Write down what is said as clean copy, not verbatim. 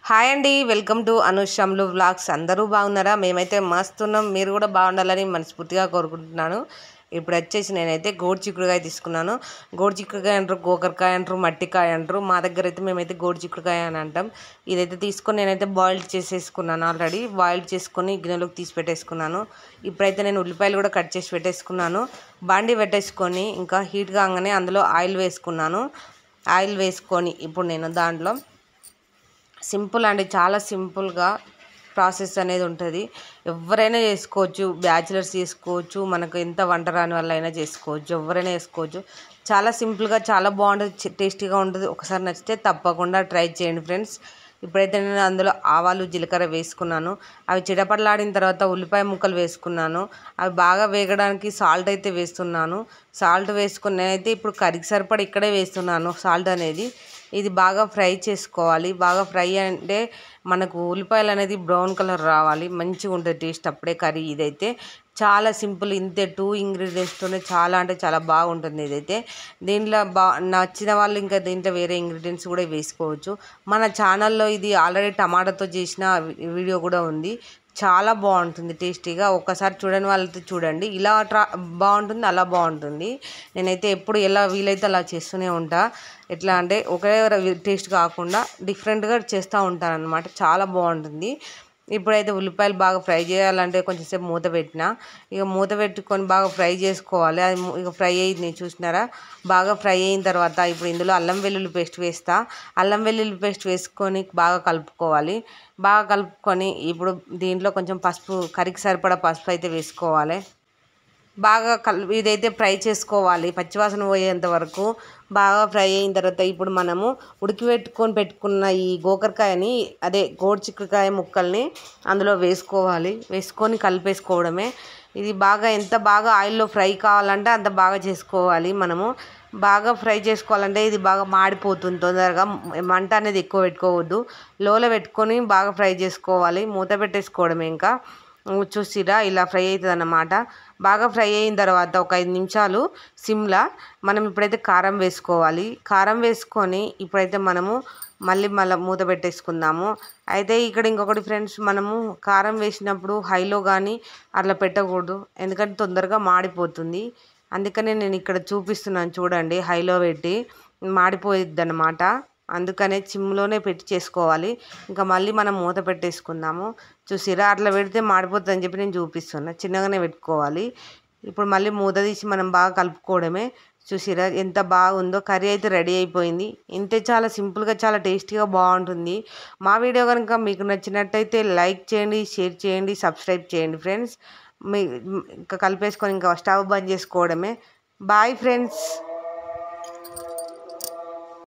Hi అండి, welcome to అనుషమ్లు vlogs. అందరూ బాగున్నారా? మేమైతే మస్తున్నాం. మీరు కూడా బాగుండాలని మనస్ఫూర్తిగా కోరుకుంటున్నాను. ఇప్పుడు వచ్చేసి నేనైతే గోడు చిక్కుడుకాయ తీసుకున్నాను. గోడు చిక్కుడుకాయ అంటారు, గోకరకాయ అంటారు, మట్టికాయ అంటారు. మా దగ్గర అయితే మేమైతే గోడు చిక్కుడుకాయ అని అంటాం. ఇదైతే తీసుకొని నేనైతే బాయిల్ చేసేసుకున్నాను. ఆల్రెడీ బాయిల్ చేసుకొని గిన్నెలోకి తీసి పెట్టేసుకున్నాను. ఇప్పుడైతే నేను ఉల్లిపాయలు కూడా కట్ చేసి పెట్టేసుకున్నాను. బాండి పెట్టేసుకొని ఇంకా హీట్ కాగానే అందులో ఆయిల్ వేసుకున్నాను. ఆయిల్ వేసుకొని ఇప్పుడు నేను దాంట్లో సింపుల్ అండి, చాలా సింపుల్గా ప్రాసెస్ అనేది ఉంటుంది. ఎవరైనా చేసుకోవచ్చు, బ్యాచిలర్స్ చేసుకోవచ్చు, మనకు ఎంత వంట రాని వాళ్ళు అయినా చేసుకోవచ్చు, ఎవరైనా చేసుకోవచ్చు. చాలా సింపుల్గా చాలా బాగుంటుంది, టేస్టీగా ఉంటుంది. ఒకసారి నచ్చితే తప్పకుండా ట్రై చేయండి ఫ్రెండ్స్. ఇప్పుడైతే నేను అందులో ఆవాలు జీలకర్ర వేసుకున్నాను. అవి చిటపటలాడిన తర్వాత ఉల్లిపాయ ముక్కలు వేసుకున్నాను. అవి బాగా వేగడానికి సాల్ట్ అయితే వేస్తున్నాను. సాల్ట్ వేసుకుని నేనైతే ఇప్పుడు కర్రీకి సరిపడా ఇక్కడే వేస్తున్నాను సాల్ట్ అనేది. ఇది బాగా ఫ్రై చేసుకోవాలి. బాగా ఫ్రై అంటే మనకు ఉల్లిపాయలు అనేది బ్రౌన్ కలర్ రావాలి, మంచిగా ఉంటుంది టేస్ట్ అప్పుడే కర్రీ. ఇదైతే చాలా సింపుల్, ఇంతే 2 ఇంగ్రీడియంట్స్తోనే చాలా అంటే చాలా బాగుంటుంది ఇదైతే. దీంట్లో నచ్చిన వాళ్ళు ఇంకా దీంట్లో వేరే ఇంగ్రీడియంట్స్ కూడా వేసుకోవచ్చు. మన ఛానల్లో ఇది ఆల్రెడీ టమాటాతో చేసిన వీడియో కూడా ఉంది. చాలా బాగుంటుంది టేస్టీగా. ఒక్కసారి చూడని వాళ్ళతో చూడండి, ఇలా బాగుంటుంది, అలా బాగుంటుంది. నేనైతే ఎప్పుడు ఎలా వీలైతే అలా చేస్తూనే ఉంటా. ఎట్లా అంటే ఒకే టేస్ట్ కాకుండా డిఫరెంట్గా చేస్తూ ఉంటాను అనమాట. చాలా బాగుంటుంది. ఇప్పుడైతే ఉల్లిపాయలు బాగా ఫ్రై చేయాలంటే కొంచెం సేపు మూత పెట్టిన, ఇక మూత పెట్టుకొని బాగా ఫ్రై చేసుకోవాలి. అది ఇక ఫ్రై అయ్యింది చూసినారా. బాగా ఫ్రై అయిన తర్వాత ఇప్పుడు ఇందులో అల్లం వెల్లుల్లి పేస్ట్ వేస్తా. అల్లం వెల్లుల్లి పేస్ట్ వేసుకొని బాగా కలుపుకోవాలి. బాగా కలుపుకొని ఇప్పుడు దీంట్లో కొంచెం పసుపు, కర్రీకి సరిపడా పసుపు అయితే వేసుకోవాలి. బాగా ఇదైతే ఫ్రై చేసుకోవాలి పచ్చివాసన పోయేంత వరకు. బాగా ఫ్రై అయిన తర్వాత ఇప్పుడు మనము పెట్టుకున్న ఈ గోకరకాయని, అదే గోడు చిక్కుడుకాయ ముక్కల్ని అందులో వేసుకోవాలి. వేసుకొని కలిపేసుకోవడమే. ఇది బాగా ఎంత బాగా ఆయిల్లో ఫ్రై కావాలంటే అంత బాగా చేసుకోవాలి. మనము బాగా ఫ్రై చేసుకోవాలంటే ఇది బాగా మాడిపోతుంది తొందరగా. మంట అనేది ఎక్కువ పెట్టుకోవద్దు, లోలో పెట్టుకొని బాగా ఫ్రై చేసుకోవాలి. మూత పెట్టేసుకోవడమే. ఇంకా చూసిరా ఇలా ఫ్రై అవుతుంది అన్నమాట. బాగా ఫ్రై అయిన తర్వాత ఒక 5 నిమిషాలు సిమ్లా మనం ఇప్పుడైతే కారం వేసుకోవాలి. కారం వేసుకొని ఇప్పుడైతే మనము మళ్ళీ మూత పెట్టేసుకుందాము. అయితే ఇక్కడ ఇంకొకటి ఫ్రెండ్స్, మనము కారం వేసినప్పుడు హైలో కానీ అట్లా పెట్టకూడదు, ఎందుకంటే తొందరగా మాడిపోతుంది. అందుకనే నేను ఇక్కడ చూపిస్తున్నాను చూడండి, హైలో పెట్టి మాడిపోయిద్ది అన్నమాట. అందుకనే సిమ్లోనే పెట్టి చేసుకోవాలి. ఇంకా మళ్ళీ మనం మూత పెట్టేసుకుందాము. చూసిరా అట్లా పెడితే మాడిపోతుంది అని చెప్పి నేను చూపిస్తున్నా, చిన్నగానే పెట్టుకోవాలి. ఇప్పుడు మళ్ళీ మూత తీసి మనం బాగా కలుపుకోవడమే. చూసిరా ఎంత బాగుందో. కర్రీ అయితే రెడీ అయిపోయింది. ఇంతే, చాలా సింపుల్గా చాలా టేస్టీగా బాగుంటుంది. మా వీడియో కనుక మీకు నచ్చినట్టయితే లైక్ చేయండి, షేర్ చేయండి, సబ్స్క్రైబ్ చేయండి ఫ్రెండ్స్. ఇంకా కలిపేసుకొని ఇంకా స్టవ్ బంద్ చేసుకోవడమే. Bye friends.